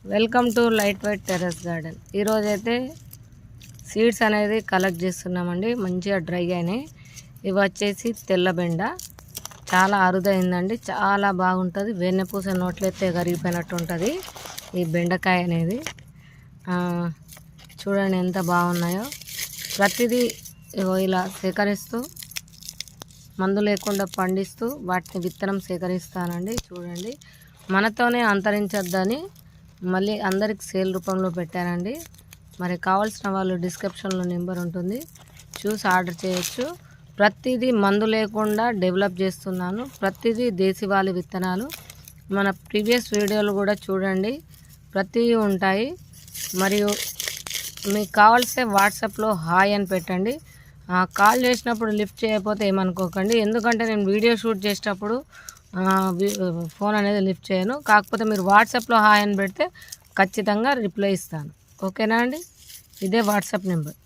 Welcome to light weight terrace garden. ఈరోజైతే seeds అనేది collect చేస్తున్నామండి. మంచిగా డ్రై అయినాయి. ఇవి వచ్చేసి తెల్ల బెండ, చాలా అరుదైందండి. చాలా బాగుంటుంది. వెన్నెపూస నోట్లయితే కరిగిపోయినట్టు ఉంటుంది ఈ బెండకాయ అనేది. చూడండి ఎంత బాగున్నాయో. ప్రతిదీ ఇలా సేకరిస్తూ మందు లేకుండా పండిస్తూ వాటిని విత్తనం సేకరిస్తానండి. చూడండి, మనతోనే అంతరించొద్దని మళ్ళీ అందరికి సేల్ రూపంలో పెట్టానండి. మరి కావాల్సిన వాళ్ళు డిస్క్రిప్షన్లో నెంబర్ ఉంటుంది, చూసి ఆర్డర్ చేయొచ్చు. ప్రతిదీ మందు లేకుండా డెవలప్ చేస్తున్నాను. ప్రతిదీ దేశీవాళీ విత్తనాలు. మన ప్రీవియస్ వీడియోలు కూడా చూడండి, ప్రతిదీ ఉంటాయి. మరియు మీకు కావాల్సే వాట్సాప్లో హాయ్ అని పెట్టండి. కాల్ చేసినప్పుడు లిఫ్ట్ చేయకపోతే ఏమనుకోకండి, ఎందుకంటే నేను వీడియో షూట్ చేసేటప్పుడు ఫోన్ అనేది లిఫ్ట్ చేయను. కాకపోతే మీరు వాట్సాప్లో హాయ్ అని పెడితే ఖచ్చితంగా రిప్లై ఇస్తాను. ఓకేనా అండి? ఇదే వాట్సాప్ నెంబర్.